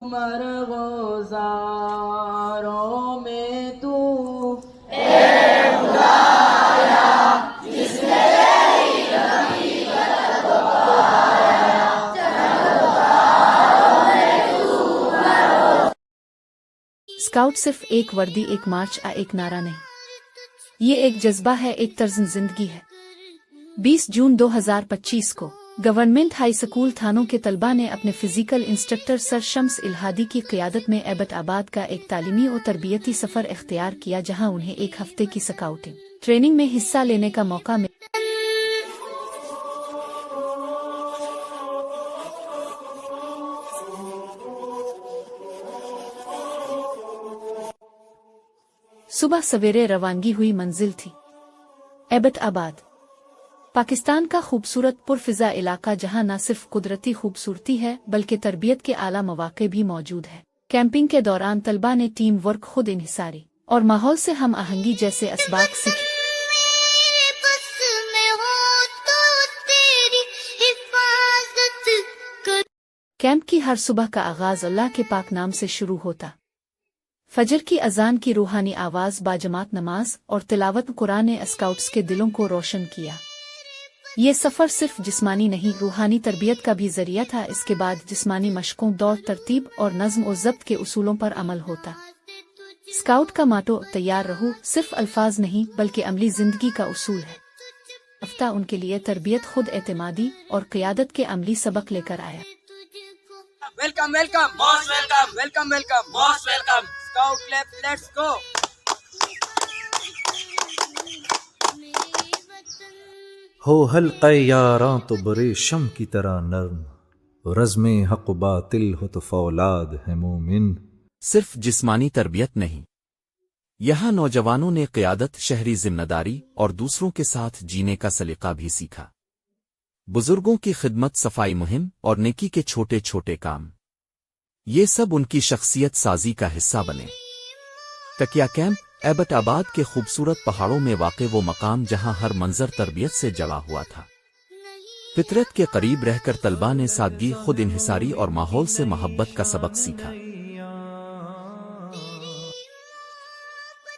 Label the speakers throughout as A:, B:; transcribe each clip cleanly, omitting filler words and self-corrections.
A: مرغزاروں میں تو
B: اسکاؤٹ صرف ایک وردی، ایک مارچ یا ایک نعرہ نہیں، یہ ایک جذبہ ہے، ایک طرز زندگی ہے۔ 20 جون 2025 کو گورنمنٹ ہائی سکول تھانوں کے طلبہ نے اپنے فزیکل انسٹرکٹر سر شمس الہادی کی قیادت میں ایبٹ آباد کا ایک تعلیمی و تربیتی سفر اختیار کیا، جہاں انہیں ایک ہفتے کی سکاؤٹنگ ٹریننگ میں حصہ لینے کا موقع ملا۔ صبح سویرے روانگی ہوئی، منزل تھی ایبٹ آباد، پاکستان کا خوبصورت پرفضا علاقہ، جہاں نہ صرف قدرتی خوبصورتی ہے بلکہ تربیت کے اعلیٰ مواقع بھی موجود ہے۔ کیمپنگ کے دوران طلبہ نے ٹیم ورک، خود انحصاری اور ماحول سے ہم آہنگی جیسے اسباق سیکھے۔ کیمپ کی ہر صبح کا آغاز اللہ کے پاک نام سے شروع ہوتا۔ فجر کی اذان کی روحانی آواز، باجماعت نماز اور تلاوت قرآن نے اسکاؤٹس کے دلوں کو روشن کیا۔ یہ سفر صرف جسمانی نہیں، روحانی تربیت کا بھی ذریعہ تھا۔ اس کے بعد جسمانی مشقوں، دوڑ، ترتیب اور نظم و ضبط کے اصولوں پر عمل ہوتا۔ اسکاؤٹ کا ماٹو تیار رہو صرف الفاظ نہیں بلکہ عملی زندگی کا اصول ہے۔ ہفتہ ان کے لیے تربیت، خود اعتمادی اور قیادت کے عملی سبق لے کر آیا۔
A: Welcome welcome most welcome welcome welcome most welcome scout let's go.
C: ہو حلقہ یاراں تو برے شم کی طرح نرم، رزم حق و باطل ہو تو فولاد ہے مومن۔
D: صرف جسمانی تربیت نہیں، یہاں نوجوانوں نے قیادت، شہری ذمہ داری اور دوسروں کے ساتھ جینے کا سلیقہ بھی سیکھا۔ بزرگوں کی خدمت، صفائی مہم اور نیکی کے چھوٹے چھوٹے کام، یہ سب ان کی شخصیت سازی کا حصہ بنے۔ تکیا کیمپ ایبٹ آباد کے خوبصورت پہاڑوں میں واقع وہ مقام جہاں ہر منظر تربیت سے جڑا ہوا تھا۔ فطرت کے قریب رہ کر طلبہ نے سادگی، خود انحصاری اور ماحول سے محبت کا سبق سیکھا۔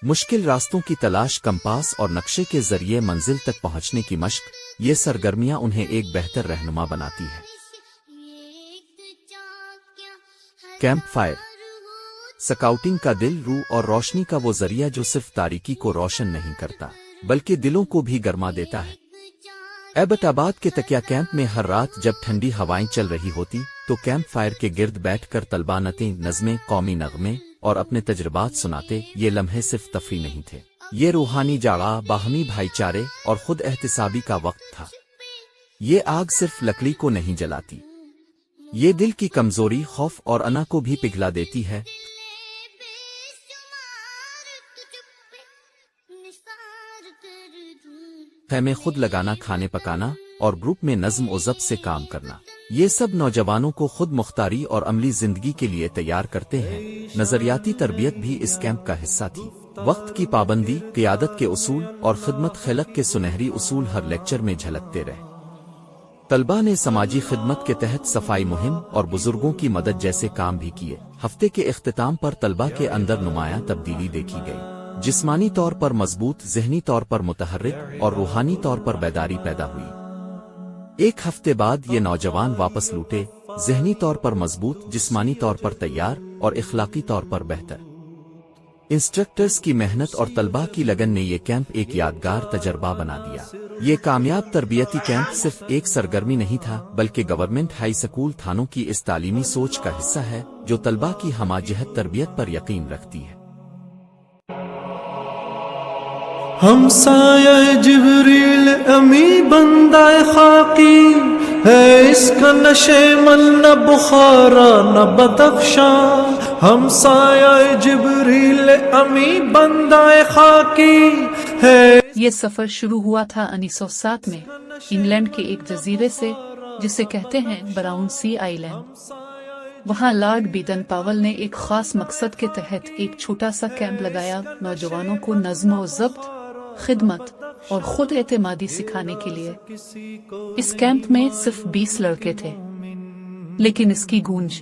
D: مشکل راستوں کی تلاش، کمپاس اور نقشے کے ذریعے منزل تک پہنچنے کی مشق، یہ سرگرمیاں انہیں ایک بہتر رہنما بناتی ہے۔ کیمپ فائر سکاؤٹنگ کا دل، روح اور روشنی کا وہ ذریعہ جو صرف تاریکی کو روشن نہیں کرتا بلکہ دلوں کو بھی گرما دیتا ہے۔ ایبٹ آباد کے تکیا کیمپ میں ہر رات جب ٹھنڈی ہوائیں چل رہی ہوتی تو کیمپ فائر کے گرد بیٹھ کر طلبہ نعتیں، نظمیں، قومی نغمے اور اپنے تجربات سناتے۔ یہ لمحے صرف تفریح نہیں تھے، یہ روحانی جاڑا، باہمی بھائی چارے اور خود احتسابی کا وقت تھا۔ یہ آگ صرف لکڑی کو نہیں جلاتی، یہ دل کی کمزوری، خوف اور انا کو بھی پگھلا دیتی ہے۔ خیمے خود لگانا، کھانے پکانا اور گروپ میں نظم و ضبط سے کام کرنا، یہ سب نوجوانوں کو خود مختاری اور عملی زندگی کے لیے تیار کرتے ہیں۔ نظریاتی تربیت بھی اس کیمپ کا حصہ تھی۔ وقت کی پابندی، قیادت کے اصول اور خدمت خلق کے سنہری اصول ہر لیکچر میں جھلکتے رہے۔ طلبہ نے سماجی خدمت کے تحت صفائی مہم اور بزرگوں کی مدد جیسے کام بھی کیے۔ ہفتے کے اختتام پر طلبہ کے اندر نمایاں تبدیلی دیکھی گئی، جسمانی طور پر مضبوط، ذہنی طور پر متحرک اور روحانی طور پر بیداری پیدا ہوئی۔ ایک ہفتے بعد یہ نوجوان واپس لوٹے، ذہنی طور پر مضبوط، جسمانی طور پر تیار اور اخلاقی طور پر بہتر۔ انسٹرکٹرز کی محنت اور طلبہ کی لگن نے یہ کیمپ ایک یادگار تجربہ بنا دیا۔ یہ کامیاب تربیتی کیمپ صرف ایک سرگرمی نہیں تھا بلکہ گورنمنٹ ہائی سکول تھانوں کی اس تعلیمی سوچ کا حصہ ہے جو طلبہ کی ہمہ جہت تربیت پر یقین رکھتی ہے۔
E: ہمسایہ جبریل امی بندہ خاکی ہے، اس کا نشے من نہ بخارا نہ بدفشاں۔ ہمسایہ جبریل امی بندہ خاکی ہے۔
B: یہ سفر شروع ہوا تھا 1907 میں انگلینڈ کے ایک جزیرے سے جسے کہتے ہیں براؤن سی آئی لینڈ۔ وہاں لارڈ بیٹن پاول نے ایک خاص مقصد کے تحت ایک چھوٹا سا کیمپ لگایا، نوجوانوں کو نظم و ضبط، خدمت اور خود اعتمادی سکھانے کے لیے۔ اس کیمپ میں صرف 20 لڑکے تھے، لیکن اس کی گونج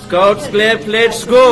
A: Scouts clap, let's go.